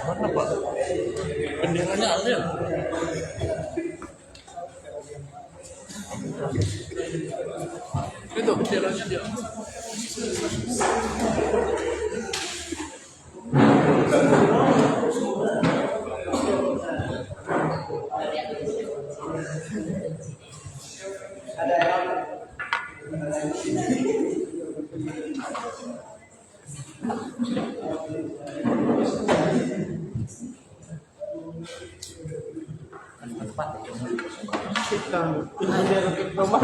Mana Pak? Benderanya ambil. Itu benderanya dia. Kita rumah.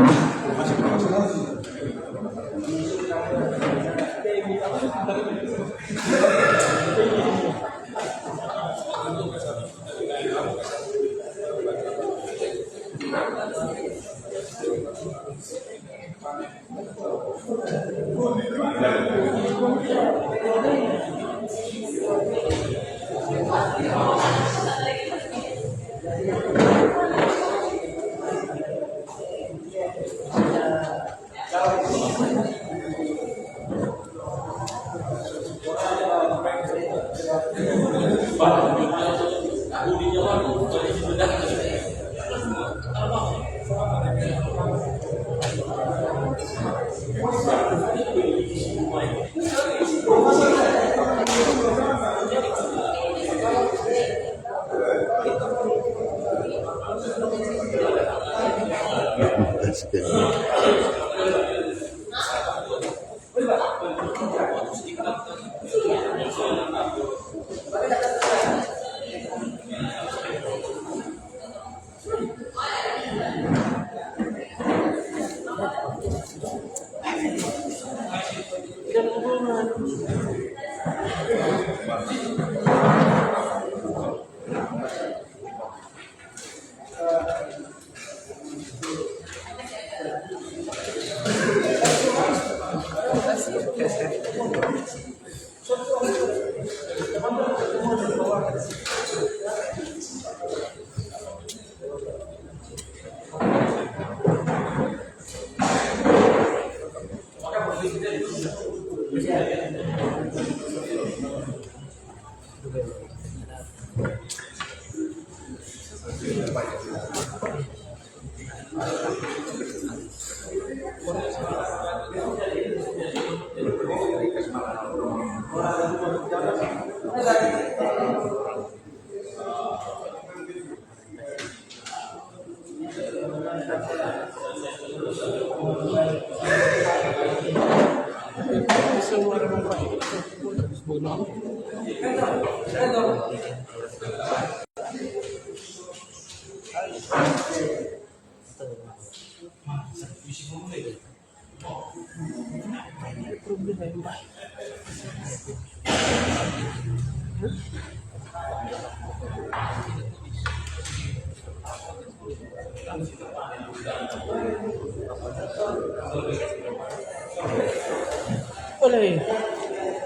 Oleh,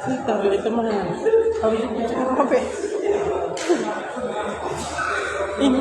kita beli teman. Harus bicara apa? Ini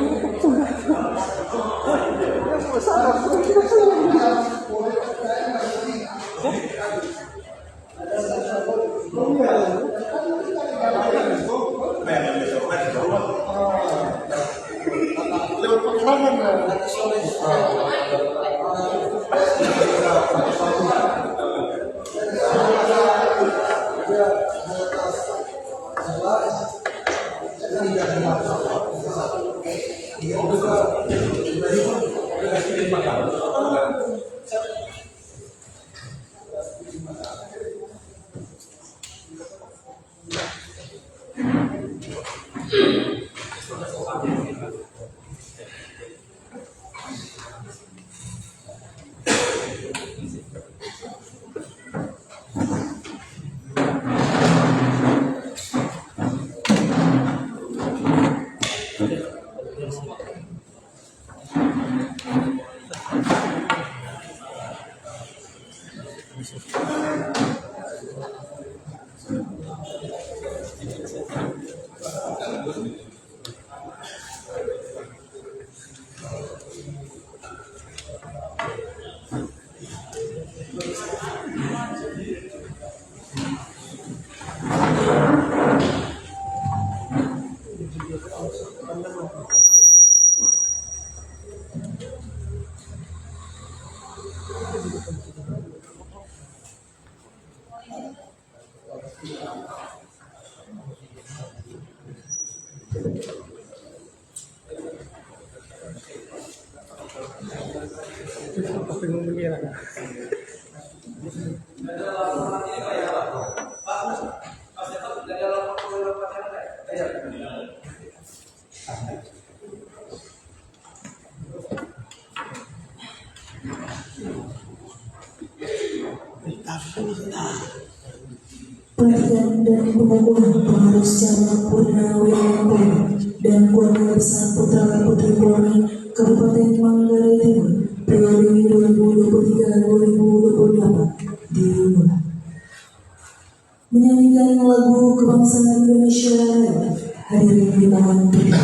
Tapi mengira. Pelatihan dan pengokohan pengaruh secara purnawirawan dan keluarga besar putra putri Polri Kabupaten Manggarai Timur periode 2023-2028 dimulai. Menyanyikan lagu kebangsaan Indonesia Raya, hadirin dimohon berdiri.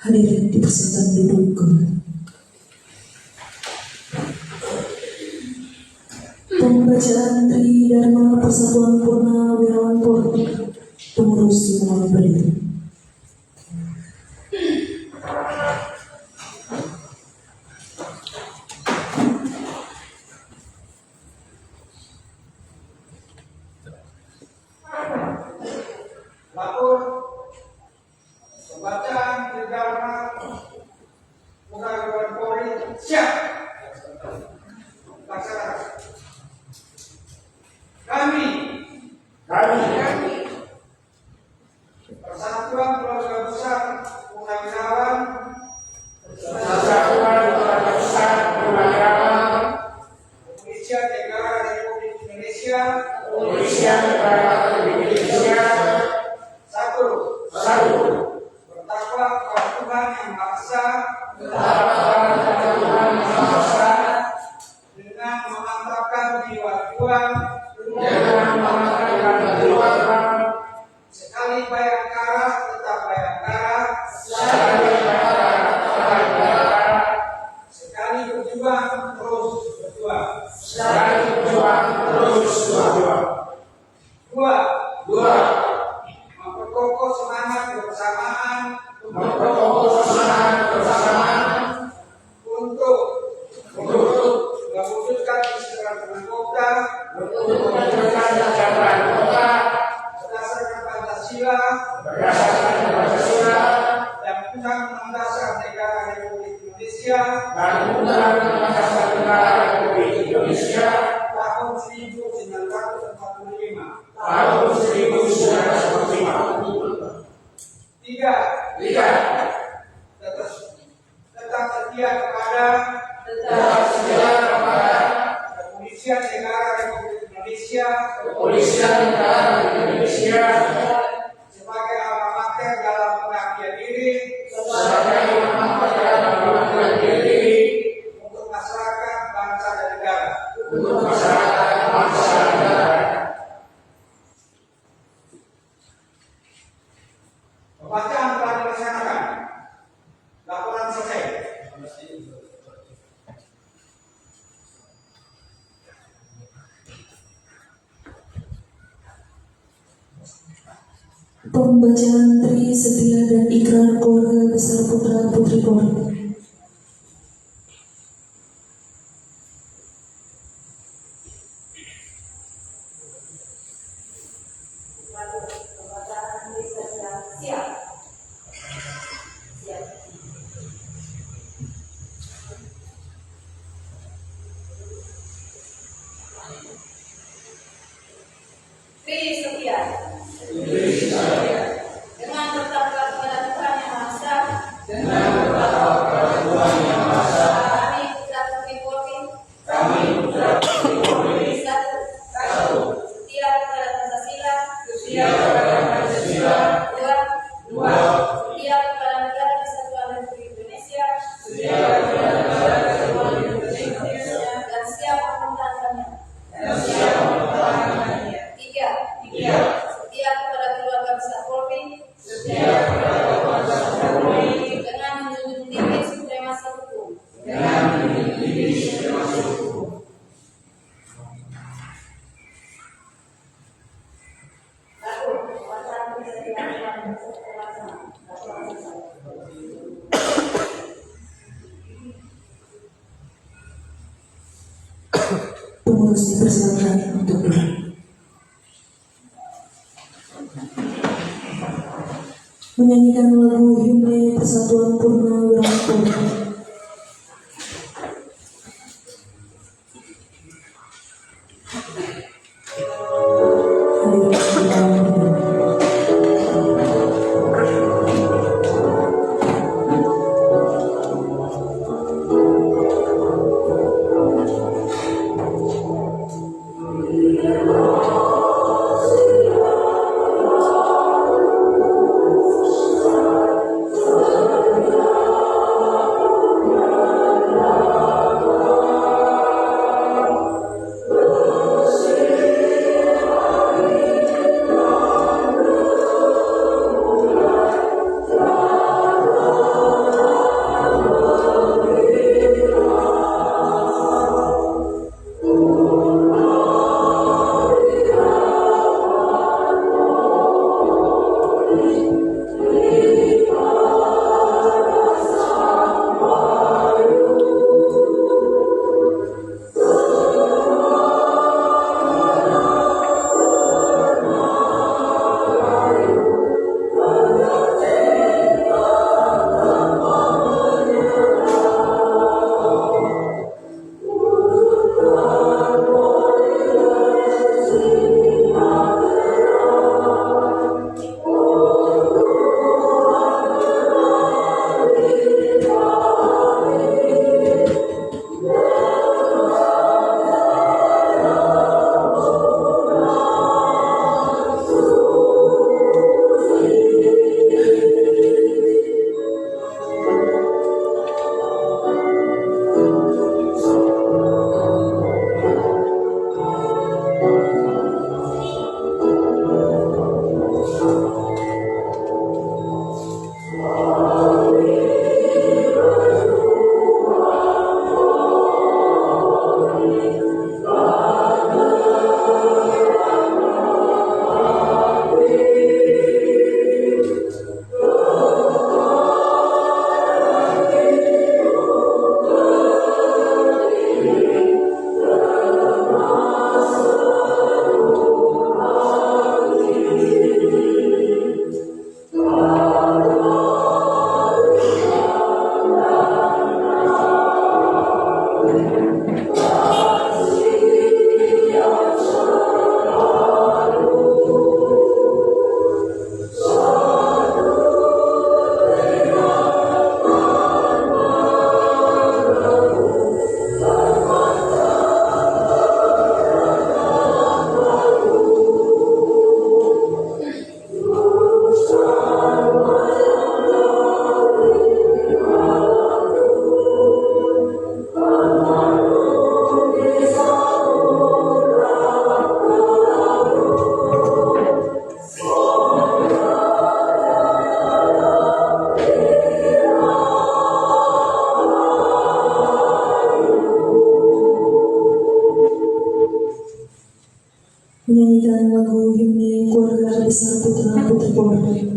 Hadirin dipersilakan duduk kembali. Pembacaan Tridharma Persatuan Purnawirawan Polri, pengurus Simon Berdiri. Lapor pembacaan Tridharma Purnawirawan Polri siap. Laksanakan. Kami Persatuan Keluarga Besar Purnawirawan Kepolisian Negara Republik Indonesia satu bertakwa kepada Tuhan Yang Maha Esa dengan memantapkan jiwa-jiwa sekali bayangkara tetap bayangkara, sekali berjuang terus berjuang. Dua, memperkokoh semangat kebersamaan untuk mewujudkan kesejahteraan kota berdasarkan Pancasila dan Undang-Undang Dasar Negara Republik Indonesia tahun 1945. Tiga, tetap setia kepada Kepolisian Negara Republik Indonesia sebagai alma mater dalam pengabdian diri untuk masyarakat, bangsa dan negara. Pembacaan telah dilaksanakan. Laporan selesai. Pembacaan Tri Setia dan Ikrar Keluarga Besar Putra Putri Polri. Tri Setia dengan bertakwa kepada Tuhan Yang Maha Esa, kami putra putri Polri satu setia kepada Pancasila, dua setia kepada Negara Kesatuan Republik Indonesia dan siap mempertahankannya. Tiga setia kepada keluarga besar Polri dengan menjunjung tinggi supremasi hukum. Pengurus dipersilakan untuk duduk. Menyanyikan lagu himne Persatuan Purnawirawan Polri. Hadirin sekalian berdiri. Besar Putra Putri Polri.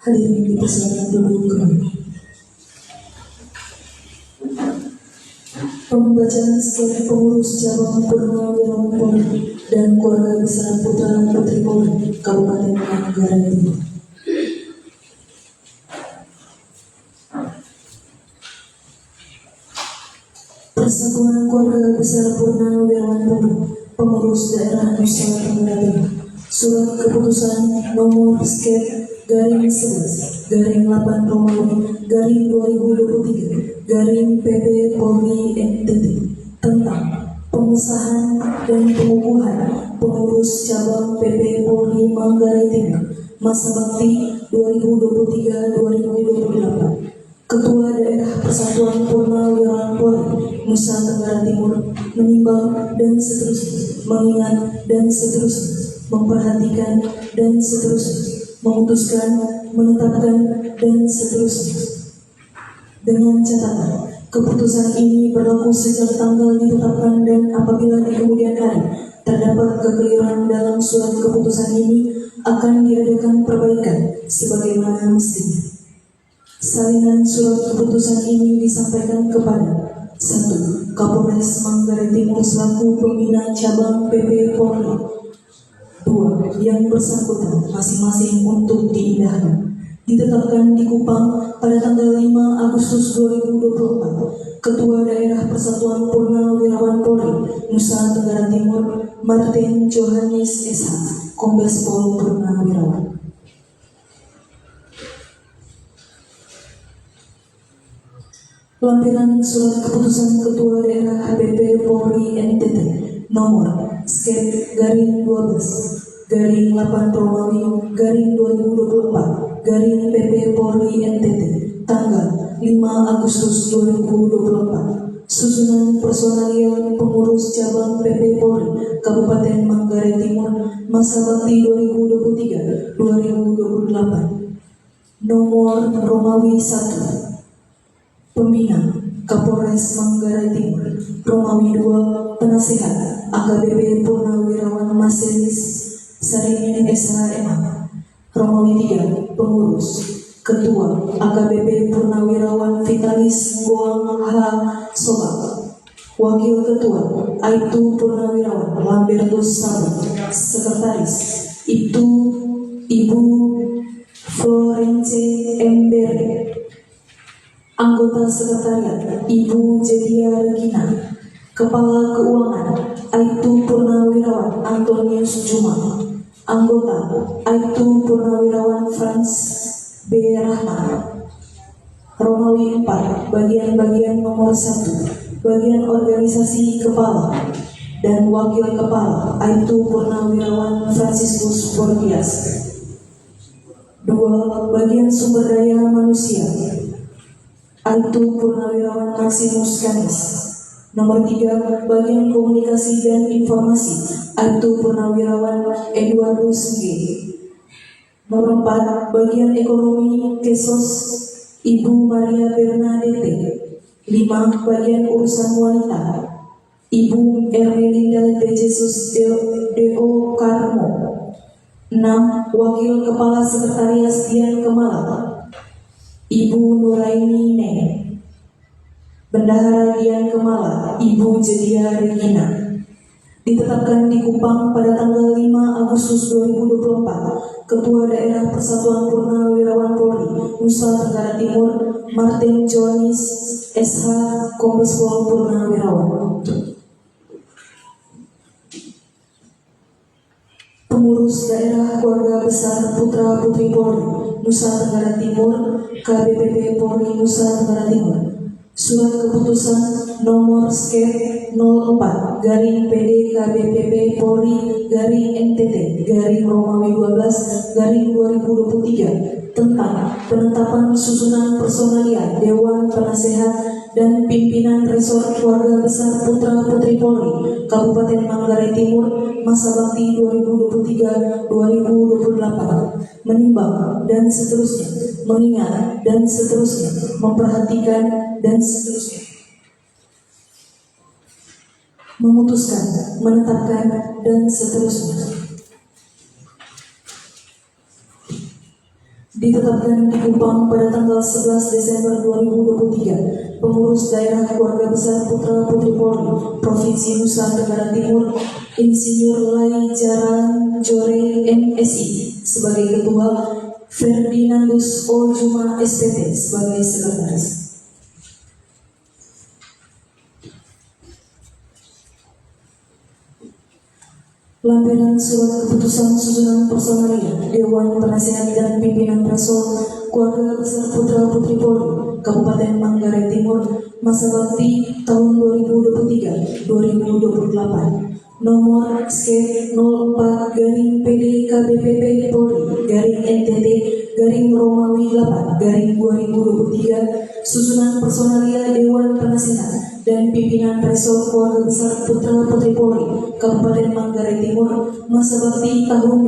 Hadirin dipersilakan duduk kembali. Pembacaan sebagai pengurus cabang Purnawirawan Polri dan keluarga besar Putra Putri Polri Kabupaten Manggarai Timur. Persatuan Keluarga Besar Purnawirawan Polri Pengurus Daerah Nusa Tenggara Timur. Surat Keputusan Nomor /11/8 /2023 PP Polri NTT tentang pengesahan dan pengukuhan pengurus cabang PP Polri Manggarai Timur masa bakti 2023-2028. Ketua Daerah Persatuan Purnawirawan Polri Nusa Tenggara Timur menimbang dan seterusnya, mengingat dan seterusnya, memperhatikan dan seterusnya, memutuskan, menetapkan dan seterusnya. Dengan catatan, keputusan ini berlaku sejak tanggal ditetapkan dan apabila di kemudian hari terdapat kekeliruan dalam surat keputusan ini akan diadakan perbaikan sebagaimana mestinya. Salinan surat keputusan ini disampaikan kepada 1. Kapolres Manggarai Timur selaku pembina cabang PP Polri. 2. Yang bersangkutan masing-masing untuk diindahkan. Ditetapkan di Kupang pada tanggal 5 Agustus 2024. Ketua Daerah Persatuan Purnawirawan Polri Nusa Tenggara Timur Martin Johannes SH, Kombes Pol Purnawirawan. Lampiran surat keputusan Ketua Daerah HPP Polri NTT nomor skep garing 12 garing 8 Romawi garing 2024 garing PP Polri NTT tanggal 5 Agustus 2024. Susunan personalia pengurus cabang PP Polri Kabupaten Manggarai Timur masa bakti 2023-2028. Nomor Romawi 1 Pembina Kapolres Manggarai Timur. Romawi 2 Penasehat AKBP Purnawirawan Maselis Saringin SHMA. Romawi 3 Pengurus Ketua AKBP Purnawirawan Vitalis Goang H. Sobak. Wakil Ketua Aibtu Purnawirawan Lambertus Sabu. Sekretaris Ibu Florence Embere. Anggota Sekretariat Ibu Jedia Regina. Kepala Keuangan Aibtu Purnawirawan Antonius Juma. Anggota Aibtu Purnawirawan Frans B. Rahman. Romawi 4 bagian-bagian nomor 1 bagian organisasi kepala dan wakil kepala Aibtu Purnawirawan Franciscus Borgias. 2 bagian sumber daya manusia Aibtu Purnawirawan Maximus Kanis. Nomor 3 bagian komunikasi dan informasi Aibtu Purnawirawan Eduardus G. Nomor 4 bagian ekonomi Kesos Ibu Maria Bernadette. 5 bagian urusan wanita Ibu Ermelinda de Jesus Deo Carmo. 6 wakil kepala sekretariat Dian Kemala Ibu Nuraini Ne. Bendahara Dian Kemala Ibu Jedia Regina. Ditetapkan di Kupang pada tanggal 5 Agustus 2024, Ketua Daerah Persatuan Purnawirawan Polri Nusa Tenggara Timur Martin Johannes SH Kombes Pol Purnawirawan. Pengurus Daerah Keluarga Besar Putra Putri Polri Nusa Tenggara Timur KBPP Polri Nusa Tenggara Timur. Surat keputusan nomor skep 04 garing PD KBPP Polri garing NTT garing Romawi 12 garing 2023 tentang penetapan susunan personalia Dewan Penasehat dan Pimpinan Resort Keluarga Besar Putra Putri Polri Kabupaten Manggarai Timur masa bakti 2023-2028 menimbang dan seterusnya, mengingat dan seterusnya, memperhatikan dan seterusnya, memutuskan, menetapkan dan seterusnya. Ditetapkan di Kupang pada tanggal 11 Desember 2023, pengurus daerah keluarga besar Putra Putri Polri Provinsi Nusa Tenggara Timur Insinyur Lai Jaran Jore MSI sebagai ketua, Ferdinandus O. Juma SPT sebagai sekretaris. Lampiran surat keputusan susunan personalia Dewan Penasehat dan Pimpinan Resort Keluarga Besar Putra Putri Polri Kabupaten Manggarai Timur masa bakti tahun 2023-2028. Nomor skep 04 garing PD KBPP Polri garing NTT garing Romawi 8 garing 2023 susunan personalia Dewan Penasehat dan Pimpinan Resort Keluarga Besar Putra Putri Polri Kabupaten Manggarai Timur masa bakti tahun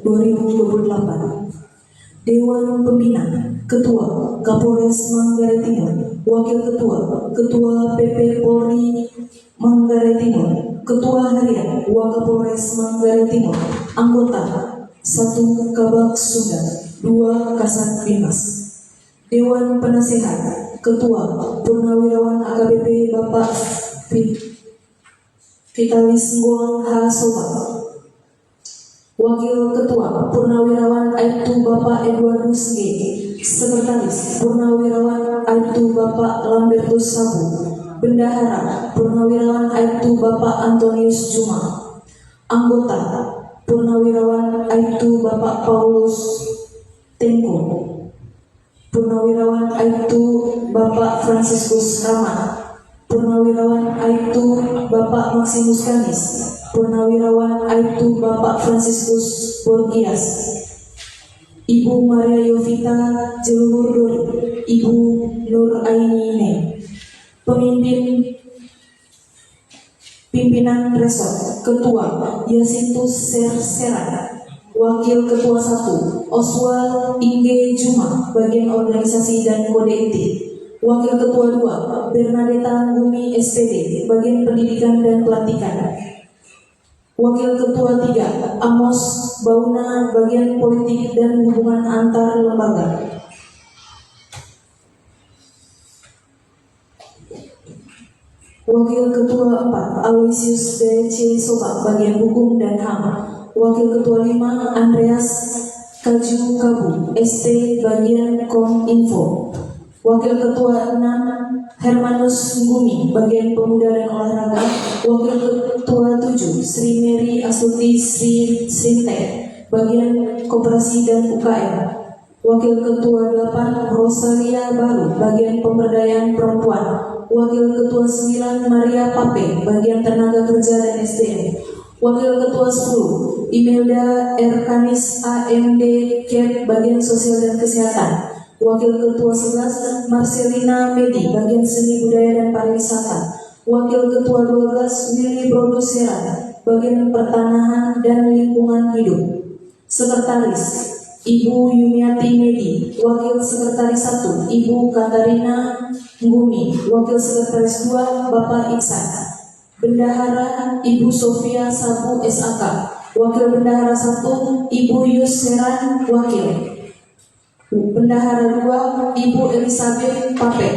2023-2028. Dewan Pembina Ketua Kapolres Manggarai Timur, Wakil Ketua Ketua PP Polri Manggarai Timur, Ketua Harian Wakapolres Manggarai Timur, Anggota 1 Kabak Sunda, 2 Kasat Bimas. Dewan Penasehat Ketua Purnawirawan AKBP Bapak Vitalis Ngoang H. Sobak. Wakil Ketua Purnawirawan Aibtu Bapak Eduardus G. Sekretaris Purnawirawan Aibtu Bapak Lambertus Sabu. Bendahara Purnawirawan Aibtu Bapak Antonius Juma. Anggota Purnawirawan Aibtu Bapak Paulus Tengko. Purnawirawan Aibtu Bapak Franciscus Rahman. Purnawirawan Aibtu Bapak Maximus Kamis, Purnawirawan Aibtu Bapak Franciscus Borgias, Ibu Maria Yovita Jelumur Dori, Ibu Nur Aini Ne. Pimpinan Resort, Ketua Yasintus Sersera, Wakil Ketua 1 Oswald Ingge Juma, Bagian Organisasi dan Kode Etik, Wakil Ketua 2 Bernadetta Gumi SPD, Bagian Pendidikan dan Pelatihan, Wakil Ketua 3 Amos Bauna, Bagian Politik dan Hubungan Antar Lembaga. Wakil Ketua 4 Aloysius D.C. Soba, Bagian Hukum dan HAM. Wakil Ketua 5 Andreas Kaju Kabu, ST, Bagian Kominfo. Wakil Ketua 6 Hermanus Gumi, Bagian Pemuda dan Olahraga. Wakil Ketua 7 Sri Mary Astuti Sri Sintek, Bagian Koperasi dan UKM. Wakil Ketua 8 Rosalia Baru, Bagian Pemberdayaan Perempuan. Wakil Ketua 9 Maria Pape, Bagian Tenaga Kerja dan SDM. Wakil Ketua 10 Imelda Erkanis AMD Cap, Bagian Sosial dan Kesehatan. Wakil Ketua 11 Marcelina Medi, Bagian Seni Budaya dan Pariwisata. Wakil Ketua 12 Willy Produsera, Bagian Pertanahan dan Lingkungan Hidup. Sekretaris Ibu Yumiati Medi, Wakil Sekretaris 1 Ibu Katarina Gumi, Wakil Sekretaris 2 Bapak Iksan. Bendahara Ibu Sofia Sabu SAK, Wakil Bendahara 1 Ibu Yusseran Wakil. Bendahara 2 Ibu Elizabeth Pape.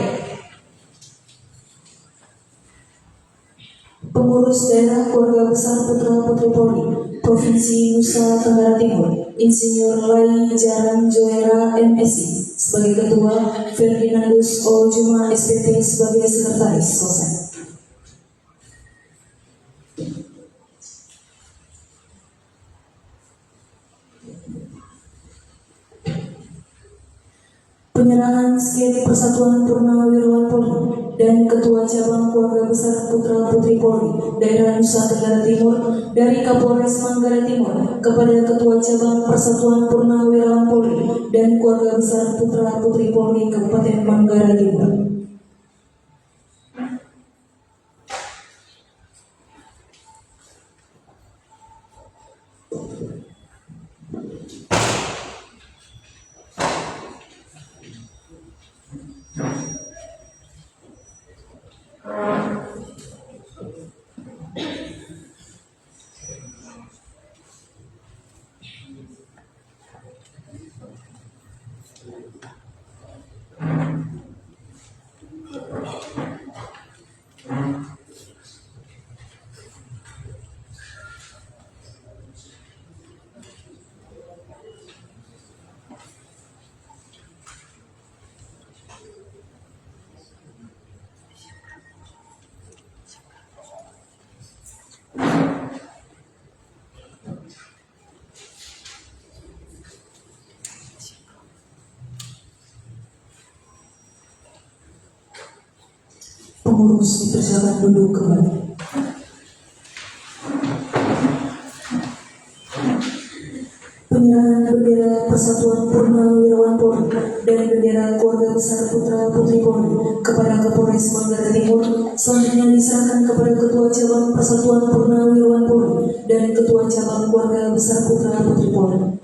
Pengurus Daerah Keluarga Besar Putra Putri Polri Provinsi Nusa Tenggara Timur, Insinyur Lai Jaran Joera MSI sebagai Ketua, Ferdinandus O. Juma SPP sebagai Sekretaris. Selesai. Penyerahan skep Persatuan Purnawirawan Polri dan Ketua Cabang Keluarga Besar Putra Putri Polri Daerah Nusa Tenggara Timur dari Kapolres Manggarai Timur kepada Ketua Cabang Persatuan Purnawirawan Polri dan Keluarga Besar Putra Putri Polri Kabupaten Manggarai Timur. Pengurus dipersilakan duduk kembali. Penyerahan bendera Persatuan Purnawirawan Polri dan bendera Keluarga Besar Putra Putri Polri kepada Kapolres Manggarai Timur selanjutnya diserahkan kepada Ketua Cabang Persatuan Purnawirawan Polri dan Ketua Cabang Keluarga Besar Putra Putri Polri.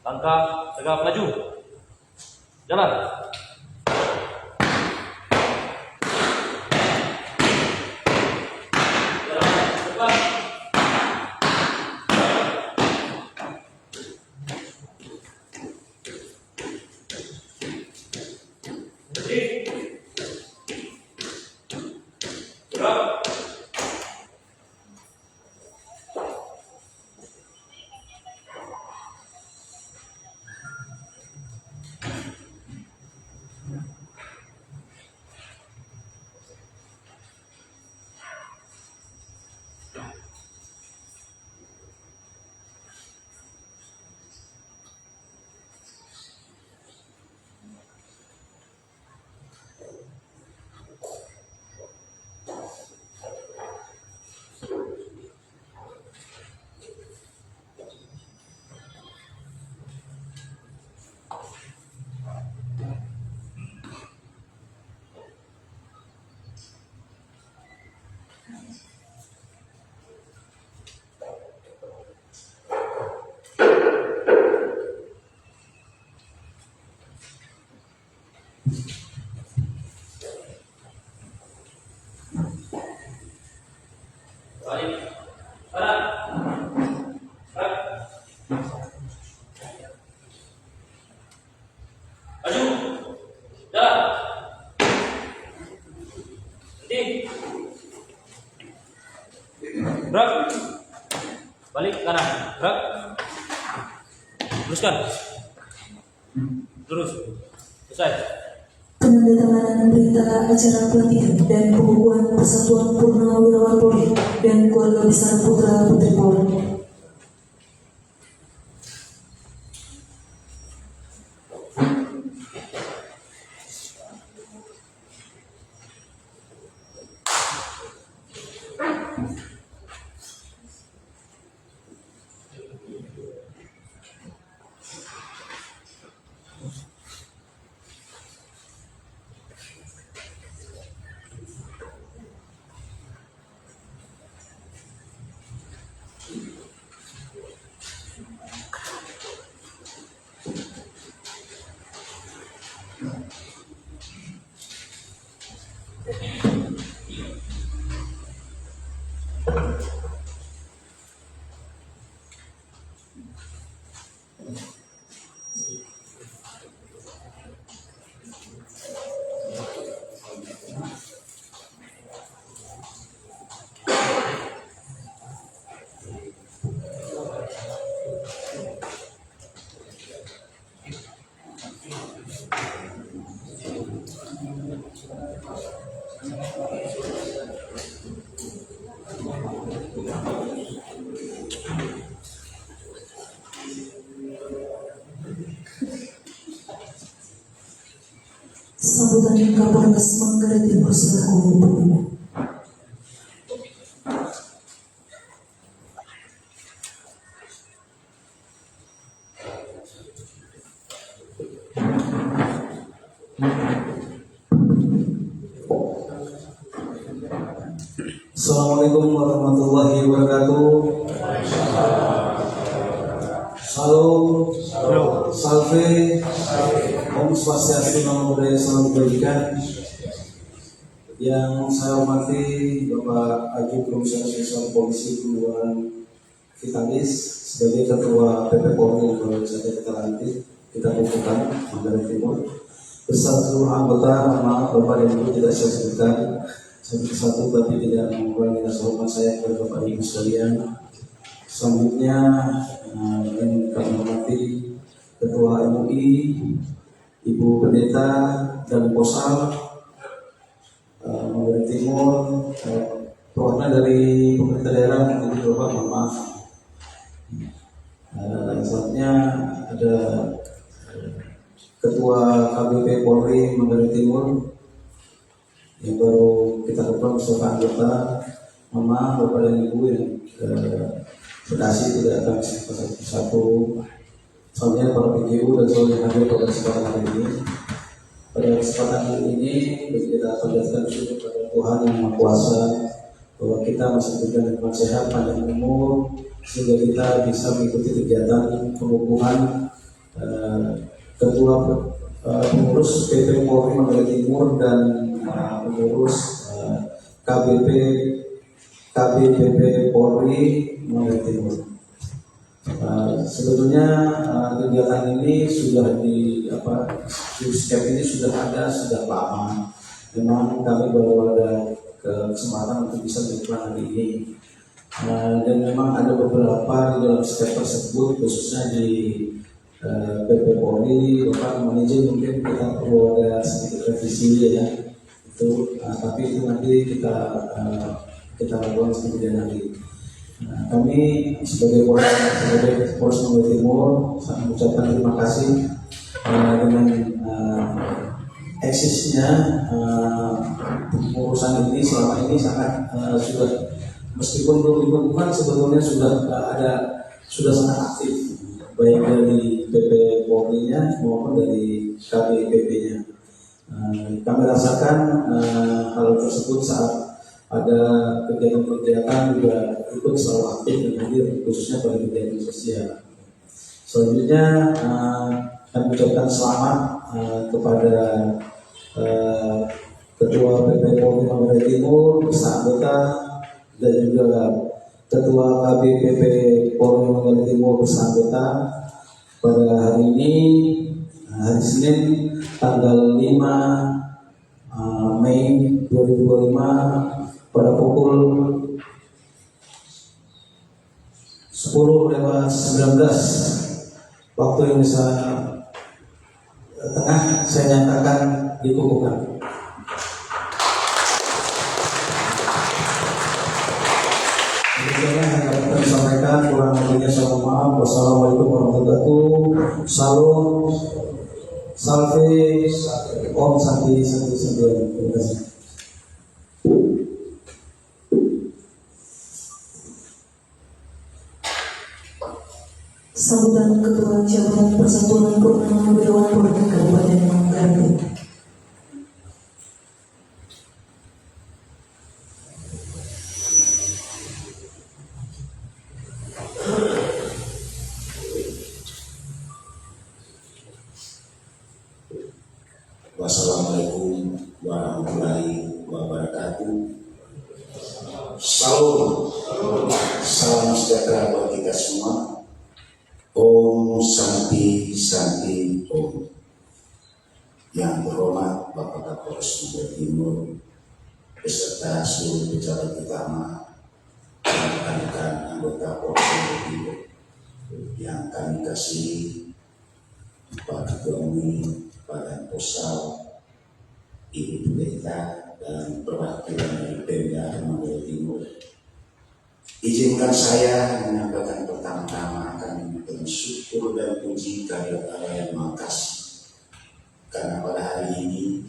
Langkah tegap maju. Jalan. Di. Gerak. Balik kanan. Gerak. Teruskan. Terus. Selesai. Penandatanganan berita acara pelatihan dan pengukuhan Persatuan Purnawirawan Polri dan Keluarga Besar Putra Putri Polri. Sambutan Kapolres Manggarai Timur selaku pembina. Assalamualaikum warahmatullahi wabarakatuh. Salam, salve, Om Swastiastu, Namo Buddhaya, Salam Kebajikan. Yang saya hormati Bapak Haji Komisaris Besar Polisi Kelurahan Vitalis sebagai Ketua PP Polri yang baru saja kita lantik, kita kukuhkan Manggarai Timur. Beserta seluruh anggota, maaf Bapak dan Ibu tidak saya sebutkan satu-satu, tapi tidak mengurangi rasa hormat saya kepada Bapak Ibu sekalian. Selanjutnya yang kami hormati Ketua MUI, Ibu Pendeta dan Posal Manggarai Timur, perwakilan dari pemerintah daerah, mungkin Bapak, mohon maaf. Selanjutnya ada Ketua KBP Polri Manggarai Timur yang baru kita lakukan beserta anggota. Mama, Bapak dan Ibu yang berdasi tidak akan satu-satu. Soalnya para PGU dan seluruh yang hadir pada kesempatan hari ini. Pada kesempatan hari ini kita panjatkan syukur kepada Tuhan yang Maha Kuasa bahwa kita masih diberikan nikmat sehat, panjang umur, sehingga kita bisa mengikuti kegiatan pengukuhan Ketua pengurus PP Polri Manggarai Timur dan pengurus KBPP Polri Manggarai Timur. Sebetulnya kegiatan ini sudah step ini sudah ada sejak lama. Memang kami baru ada kesempatan untuk bisa melakukan hari ini. Dan memang ada beberapa di dalam step tersebut, khususnya di PP Polri, Bapak manajer mungkin kita perlu ada sedikit revisi ya. Tapi itu nanti kita lakukan kemudian nanti. Kami sebagai Polres Manggarai Timur sangat mengucapkan terima kasih dengan eksisnya pengurusan ini selama ini sangat sudah, meskipun belum dibukukan sebetulnya sudah sangat aktif, baik dari PP Polri-nya maupun dari KBPP-nya. Kami rasakan hal tersebut saat ada kegiatan-kegiatan juga ikut selalu aktif dan hadir, khususnya pada kegiatan sosial. Selanjutnya kami ucapkan selamat kepada Ketua PP Polri Manggarai Timur beserta anggota dan juga Ketua KBPP Polri Manggarai Timur beserta anggota pada hari ini, hari Senin tanggal 5 Mei 2025 pada pukul 10:19 waktu Indonesia Tengah, saya nyatakan dikukuhkan. Demikianlah yang dapat kami sampaikan, kurang lebihnya saya mohon maaf. Wassalamualaikum warahmatullahi wabarakatuh. Salam, salve, om santi santi santi. Terima kasih. Sambutan Ketua Jabatan Persatuan Purnama Wirawan Polri Kabupaten Manggarai. Wassalamualaikum warahmatullahi wabarakatuh. Salam sejahtera buat kita semua. Om Santi Santi Om. Yang terhormat Bapak Kapolres Manggarai Timur beserta seluruh pejabat utama dan rekan-rekan anggota Polres Manggarai Timur yang kami kasih, Pak Ketua Umum, Pak Danposal, Ibu Pendeta dan perwakilan dari Pemda Manggarai Timur. Izinkan saya menyampaikan pertama-tama kami bersyukur dan puji kehadirat Allah yang Maha Kasih, karena pada hari ini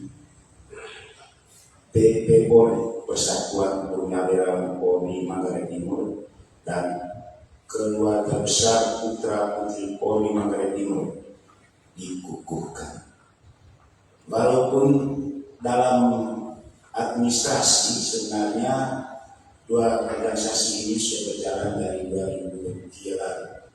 PP Polri, Persatuan Purnawirawan Polri Manggarai Timur, dan keluarga besar putra putri Polri Manggarai Timur dikukuhkan. Walaupun dalam administrasi sebenarnya dua organisasi ini sudah berjalan dari 2023 lalu.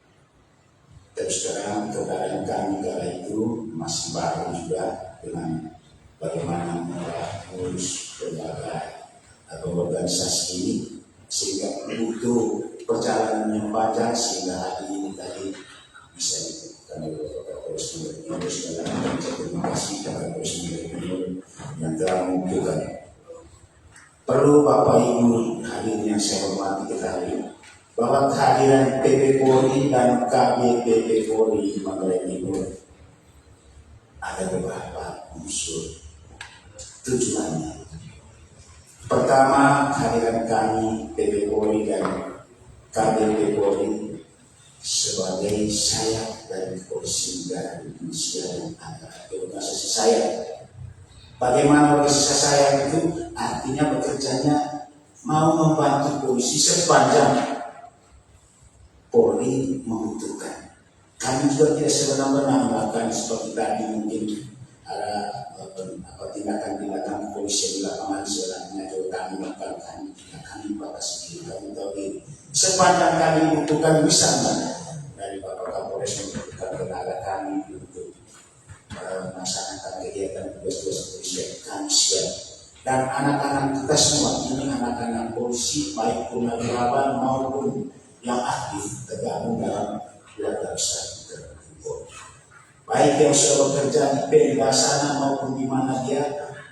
Tapi sekarang keadaan kami kala itu masih baru juga dengan bagaimana mengurus lembaga atau organisasi ini, sehingga butuh perjalanan yang panjang sehingga hari ini tadi bisa dilakukan oleh Bapak Kapolres Manggarai Timur. Sekali lagi terima kasih kepada Kapolres Manggarai Timur yang telah mengukuhkan. Perlu Bapak Ibu hadirin yang saya hormati ketahui bahwa kehadiran PP Polri dan KBPP Polri Manggarai Timur ada beberapa unsur tujuannya. Pertama, kehadiran kami PP Polri dan KBP Polri sebagai sayap dari Kepolisian Negara Indonesia yang ada di organisasi saya. Bagaimana organisasi saya itu artinya bekerjanya mau membantu polisi sepanjang Polri membutuhkan. Kami juga tidak sebenarnya melakukan seperti tadi mungkin ada tindakan-tindakan kepolisian di lapangan sebenarnya kalau kami melakukan kami batasi diri, kami tahu diri. Sepanjang kami membutuhkan bisa dari Bapak Kapolres membutuhkan tenaga kami untuk melaksanakan kegiatan tugas-tugas kepolisian, kami siap. Dan anak-anak kita semua ini anak-anak polisi baik purnawirawan maupun yang aktif tergabung dalam keluarga besar Polri. Baik yang sudah bekerja di Pemda sana maupun di mana dia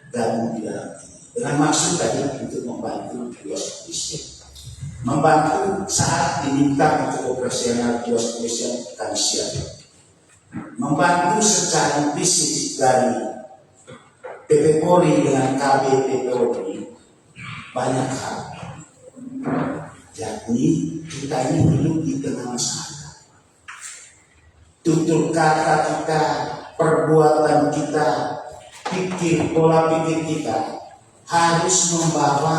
gabung di dalam ini. Dengan maksud tadi untuk membantu tugas kepolisian. Membantu saat diminta untuk operasional tugas kepolisian kami siap. Membantu secara fisik dari PP Polri dengan KBP Polri banyak hal, yakni kita ini hidup di tengah masyarakat. Tutur kata kita, perbuatan kita, pola pikir kita harus membawa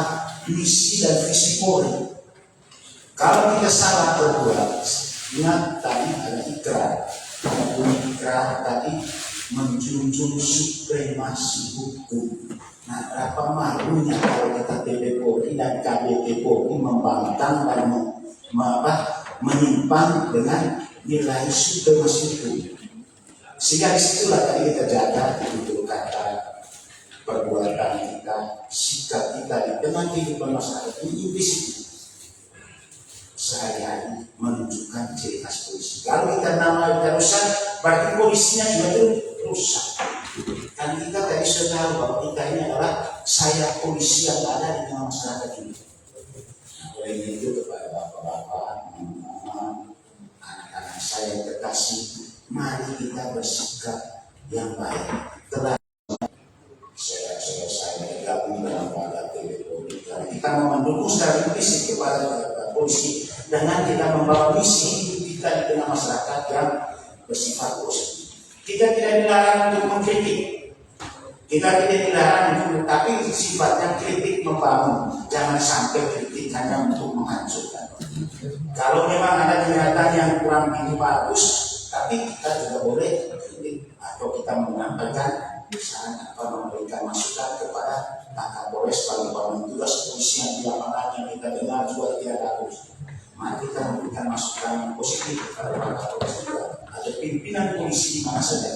misi dan visi Polri. Kalau kita salah berbuat, ingat tadi ada ikrar. Ikrar tadi menjunjung supremasi hukum. Nah, berapa malunya kalau kita PP Polri dan KBP Polri membangkang dan menyimpang dengan nilai supremasi hukum. Sehingga disitulah tadi kita jaga untuk kata perbuatan kita, sikap kita di tengah kehidupan masyarakat ini implicit. Sehari-hari menunjukkan ciri khas polisi. Kalau kita nama rusak, berarti polisinya juga itu rusak. Kan kita tadi sudah tahu bahwa kita ini adalah sayap polisi yang ada di tengah masyarakat ini. Oleh itu kepada bapak-bapak, mama, anak-anak saya yang terkasih, mari kita bersikap yang baik. Telah saya gabung dalam lembaga TVRI karena kita mau mendukung secara fisik kepada polisi dengan kita membawa misi hidup kita di tengah masyarakat yang bersifat positif. Kita tidak dilarang untuk mengkritik. Kita tidak dilarang untuk, tapi sifatnya kritik membangun. Jangan sampai kritik hanya untuk menghancurkan. Kalau memang ada kenyataan yang kurang begitu bagus, tapi kita juga boleh kritik atau kita menyampaikan misalnya memberikan masukan kepada Kapolres sebagai pemangku tugas polisi yang di lapangan yang kita dengar juga tidak bagus. Mari kita memberikan masukan yang positif kepada Kapolres juga atau pimpinan polisi di mana saja.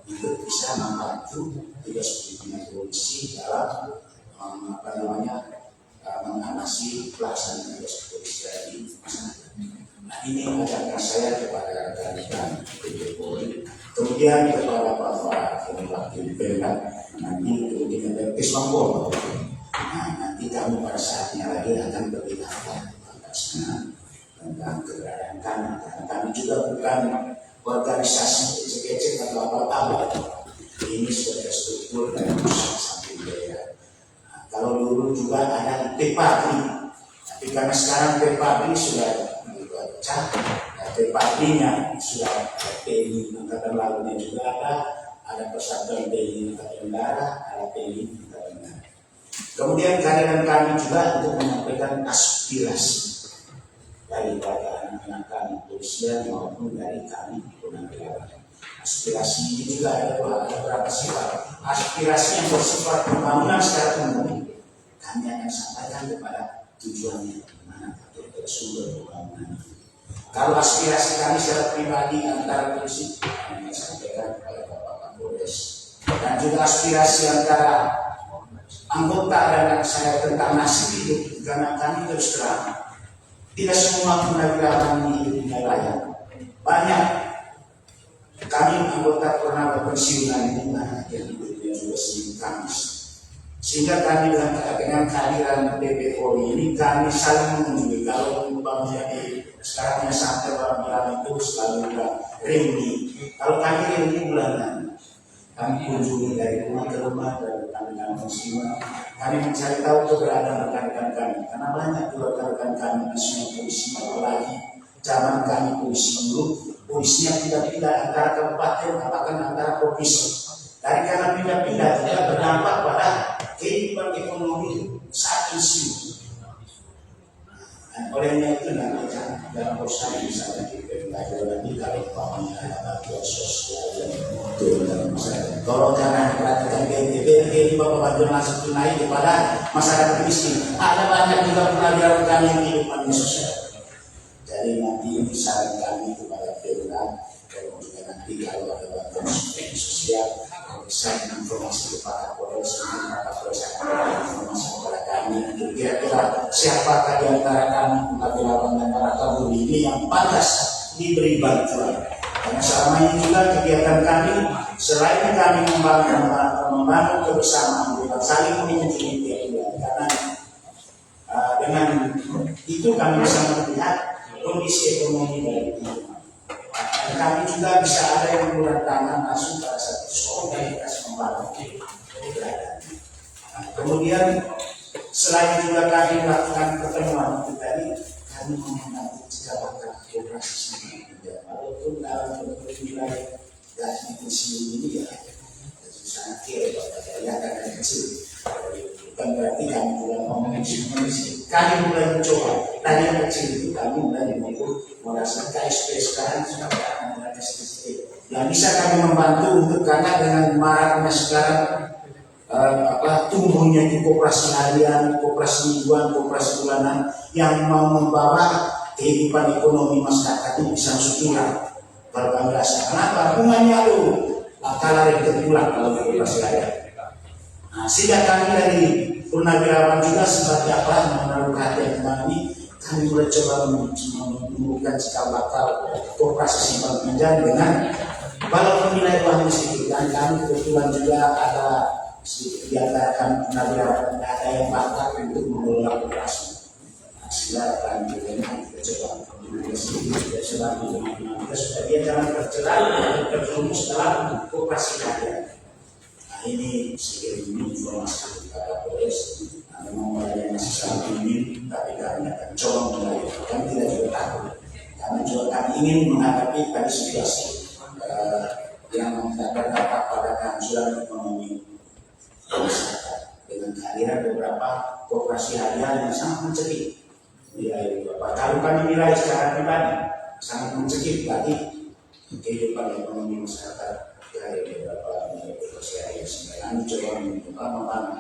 Itu bisa membantu tugas pimpinan polisi dalam mengatasi pelaksanaan tugas polisi di masyarakat. Nah, ini ajakan saya kepada rekan-rekan TVRI. Kemudian kepada Bapak Wakil Pemda, nanti kemudian ada Kesbangpol. Nah, nanti kami pada saatnya lagi akan berbicara tentang keberadaan kami. Karena kami juga bukan organisasi kecil-kecil atau apa-apa. Ini sudah terstruktur dari pusat sampai daerah. Nah, kalau dulu juga ada TPABRI, tapi karena sekarang TPABRI sudah pecah, TPABRI-nya sudah TNI Angkatan Lautnya juga ada Persatuan TNI Angkatan Darat, ada TNI Angkatan Darat. Kemudian kehadiran kami juga untuk menyampaikan aspirasi daripada anak-anak kami polisian maupun dari kami purnawirawan. Aspirasi ini juga ada beberapa sifat. Aspirasi yang bersifat pembangunan secara umum kami akan sampaikan kepada tujuannya mana atau sumber pembangunan. Kalau aspirasi kami secara pribadi antara polisi kami akan sampaikan kepada Bapak Kapolres, dan juga aspirasi antara anggota dan saya tentang nasib hidup, karena kami terus terang tidak semua purnawirawan hidup di layak. Banyak kami anggota pernah berpensiunan ini banyak yang hidupnya juga sibuk kamis. Sehingga kami dengan kehadiran TVRI ini kami saling mengunjungi. Kalau umpamanya sekarang yang sampai malam itu selalu reuni. Kalau kami reuni bulanan, kami kunjungi dari rumah ke rumah dan kami konsumen. Kami mencari tahu keberadaan rekan-rekan kami. Karena banyak rekan-rekan kami di semua polisi, apalagi zaman kami polisi dulu, polisinya pindah-pindah antara kabupaten, bahkan antara provinsi. Dari karena pindah-pindah tidak berdampak pada kehidupan ekonomi saat isu. Olehnya itu namanya dalam proses misalnya kita lagi kalau umpamanya ada bantuan sosial yang turun dalam masyarakat. Kalau jangan perhatikan BNPB bapak bantuan langsung tunai kepada masyarakat miskin. Ada banyak juga pelajaran kami yang hidup sosial. Jadi nanti ini saran kami kepada Pemda, kalau juga nanti kalau ada bantuan sosial bisa informasi kepada Kapolres, informasi kepada kami untuk kira-kira siapakah di antara kami purnawirawan dan para kabur ini yang pantas diberi bantuan. Karena selama ini juga kegiatan kami selain kami membangun kebersamaan, saling mengunjungi tiap bulan. Karena dengan itu kami bisa melihat kondisi ekonomi dari itu. Dan kami juga bisa ada yang mengulur tangan langsung pada satu solidaritas membantu. Kemudian selain juga kami melakukan pertemuan itu tadi, kami mengenal jika bakal operasi sendiri. Walaupun dalam bentuk wilayah gaji pensiun ini ya sangat kecil, kelihatan dari kecil. Bukan berarti kami tidak mau mengisi. Kami mulai mencoba dari yang kecil itu kami mulai merasakan KSP sekarang sudah ada SPSP. Yang bisa kami membantu untuk karena dengan maraknya sekarang tumbuhnya di koperasi harian, koperasi mingguan, koperasi bulanan yang mau membawa kehidupan ekonomi masyarakat ini bisa struktural. Kalau kami rasa kenapa bunganya kalau terpulang kalau koperasi harian. Nah, sehingga kami dari purnawirawan juga sebagai menaruh perhatian tentang ini, kami mulai coba menumbuhkan cikal bakal koperasi simpan pinjam dengan walaupun nilai uangnya sedikit, dan kami kebetulan juga ada diantara Purnawirawan ada yang bakat untuk mengelola koperasi. Silakan kita coba sedikit selama kita supaya jangan terjerumus dalam koperasi kalian. Nah ini sedikit informasi kepada Polres. Memang orang masih sangat ingin, tapi kami akan coba mulai. Kami tidak juga takut. Kami ingin menghadapi tadi situasi yang terdampak pada kehancuran ekonomi masyarakat dengan kehadiran beberapa koperasi harian yang sangat mencekik. Kalau kami nilai secara pribadi sangat mencekik bagi kehidupan ekonomi masyarakat dari beberapa koperasi harian. Sehingga kami coba membangun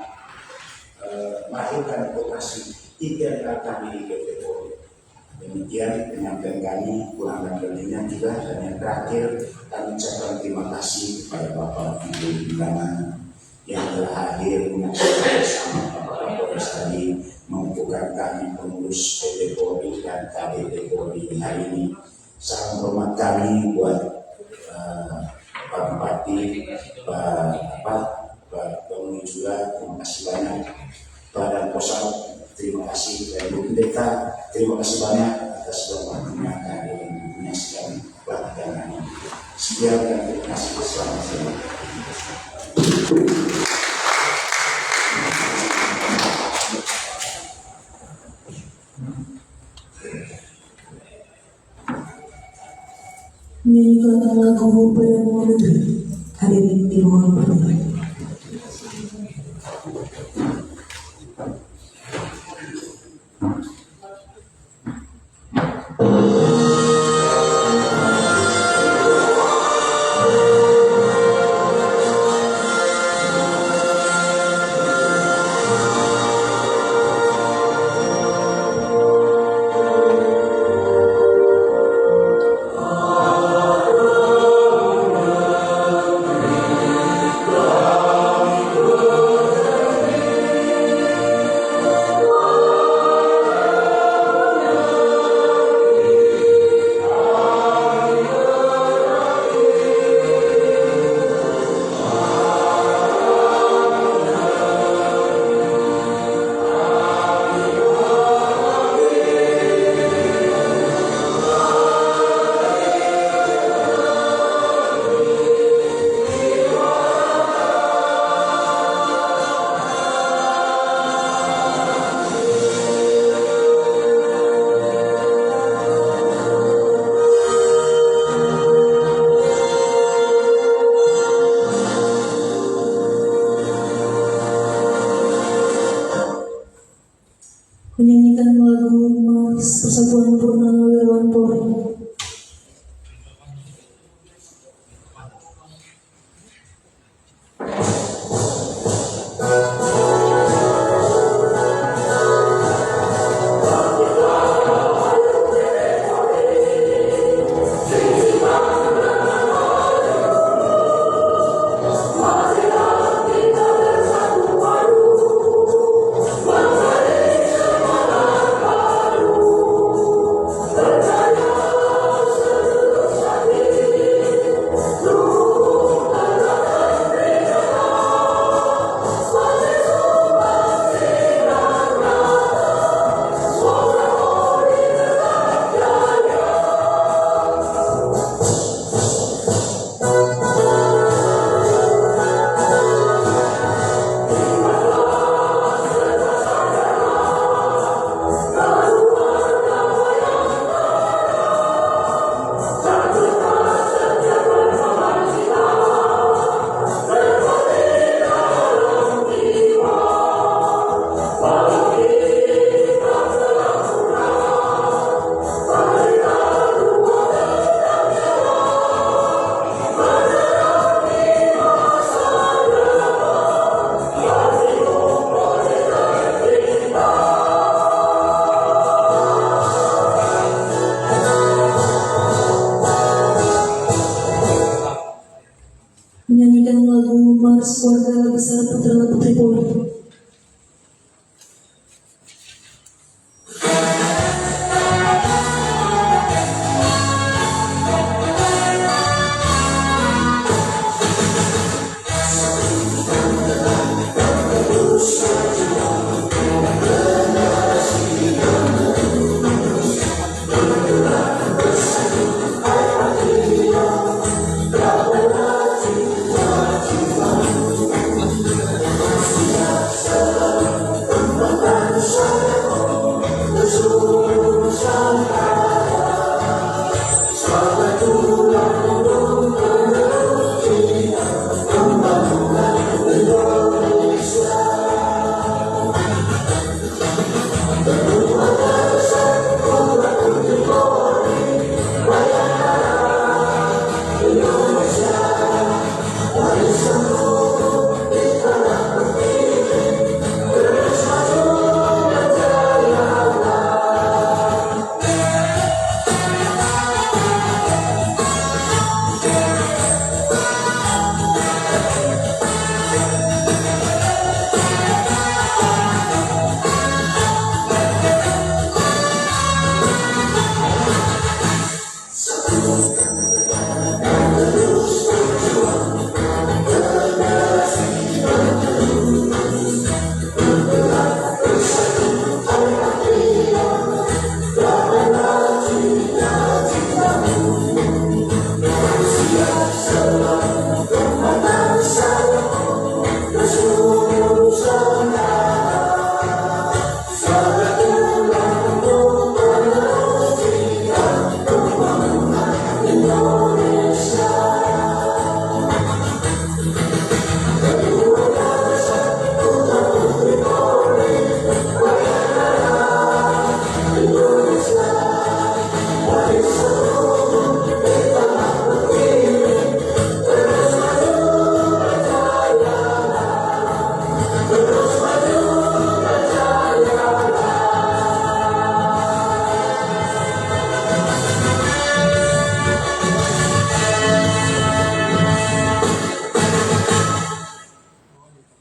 melahirkan koperasi internal kami di PT Polri. Demikian penyampaian kami, kurang dan lebihnya juga. Dan yang terakhir, kami ucapkan terima kasih kepada Bapak Ibu undangan yang telah hadir menyaksikan bersama Bapak Polres tadi mengukuhkan kami pengurus PT Polri dan KDP Polri hari ini. Salam hormat kami buat Pak Bupati, Pak Penghuni juga, terima kasih banyak. Badan Posat, terima kasih. Dan Ibu Pendeta, terima kasih banyak atas waktunya kalian menyaksikan pelatihan ini. Sekian dan terima kasih. Selamat siang. Menyanyikan lagu pada negeri. Hadirin dimohon berdiri. Menyanyikan lagu Mars Persatuan Purnawirawan Polri.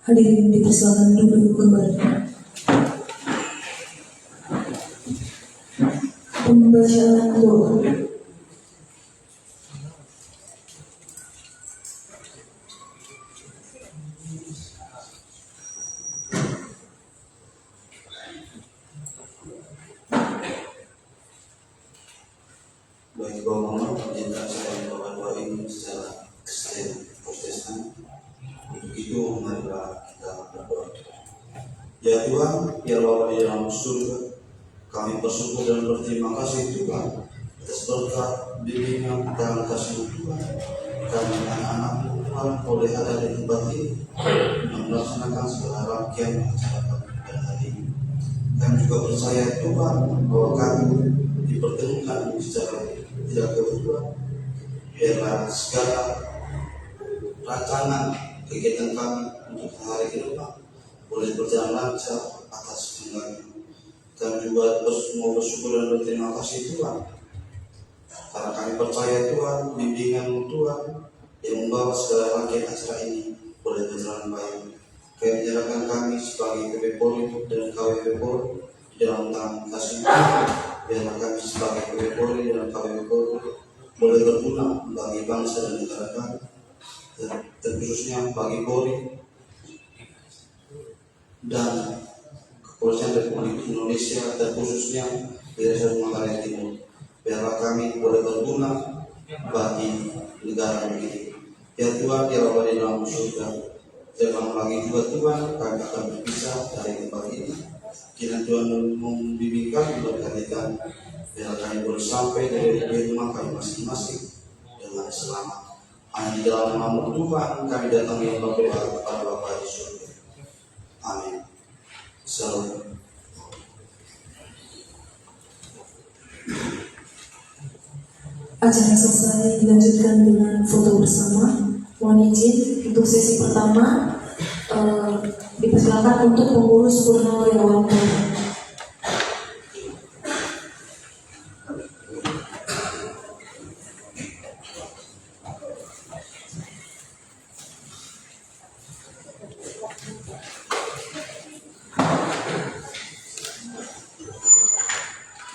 Hadirin dipersilakan duduk kembali. Pembacaan doa. Baik Bapak Muhammad, izinkan saya membawa doa ini secara Kristen Protestan. Untuk itu marilah kita berdoa. Ya Tuhan, ya Bapa di dalam surga, kami bersyukur dan berterima kasih Tuhan atas berkat bimbingan dan kasih Tuhan. Kami anak-anak Tuhan boleh ada di tempat ini melaksanakan segala rangkaian acara kami pada hari ini. Kami juga percaya Tuhan bahwa kami dipertemukan secara tidak kebetulan. Biarlah segala rancangan kegiatan kami untuk hari ke depan boleh berjalan lancar atas kehendaknya. Kami juga mau bersyukur dan berterima kasih Tuhan karena kami percaya Tuhan bimbingan Tuhan yang membawa segala rangkaian acara ini boleh berjalan baik. Kami menyerahkan kami sebagai PP Polri dan KWP Polri di dalam tangan kasih Tuhan. Biarlah kami sebagai PP Polri dan KWP Polri boleh berguna bagi bangsa dan negara kami, terkhususnya bagi Polri dan Kepolisian Republik Indonesia, terkhususnya di Resor Manggarai Timur. Biarlah kami boleh berguna bagi negara ini. Ya Tuhan, ya Allah di dalam surga, jangan lagi juga Tuhan kami akan berpisah dari tempat ini. Kiranya Tuhan membimbing kami, berkati kami. Biar kami boleh sampai dari rumah kami masing-masing dengan selamat. Hanya di dalam nama Tuhan kami datang yang berdoa kepada Bapa di surga. Amin. Salam. Acara selesai, dilanjutkan dengan foto bersama. Mohon izin untuk sesi pertama dipersilakan untuk pengurus Purnawirawan Polri.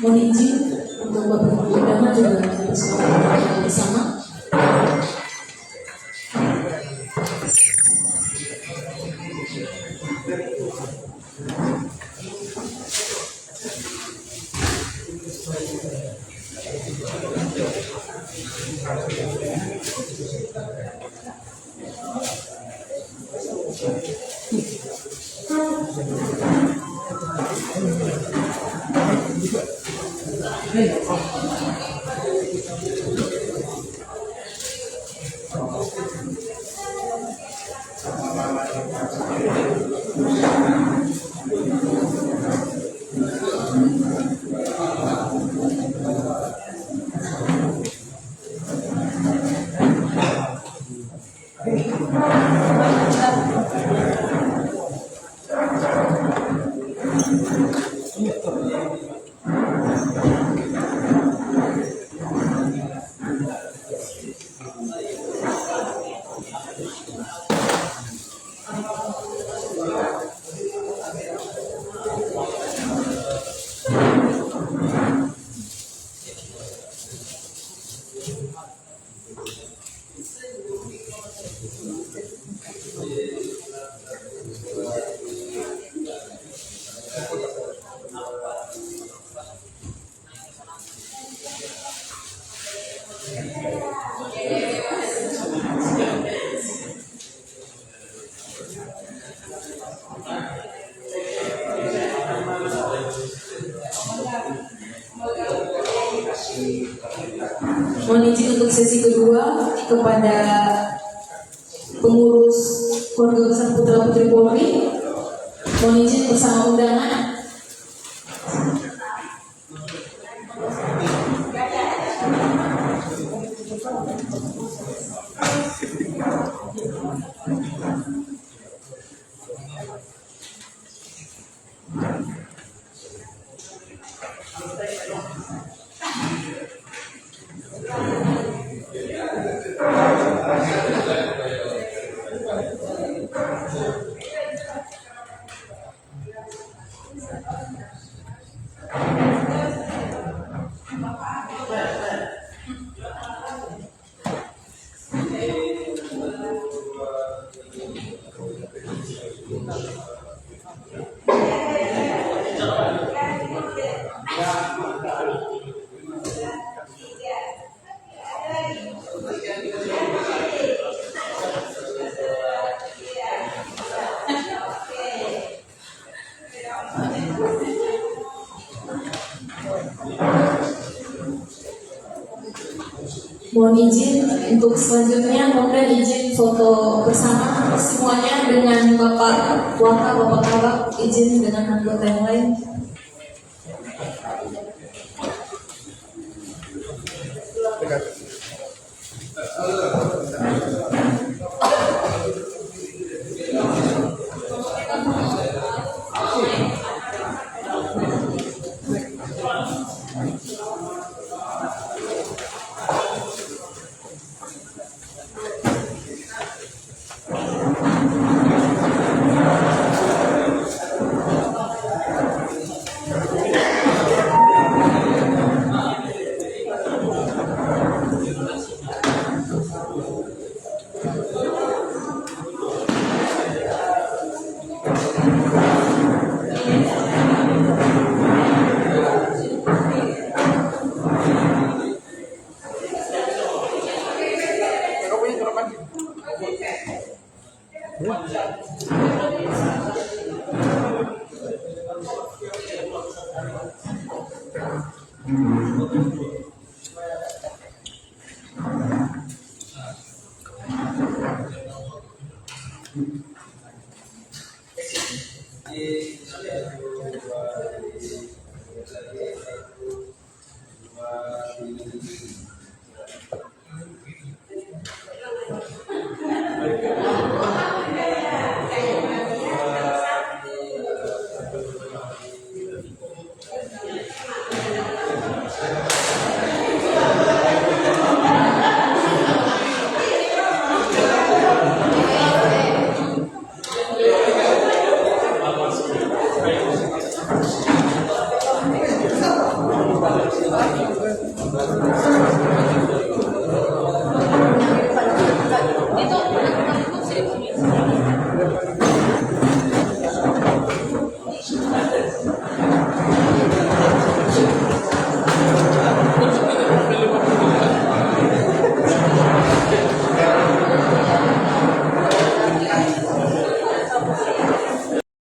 Mohon izin untuk Bapak Perdana juga dipersilakan bersama. Mohon izin untuk sesi kedua kepada pengurus keluarga besar Putra Putri Polri. Mohon izin bersama undangan. Mohon izin untuk selanjutnya, mohon izin foto bersama semuanya dengan Bapak Waka, Bapak Kabak, izin dengan anggota yang lain. Di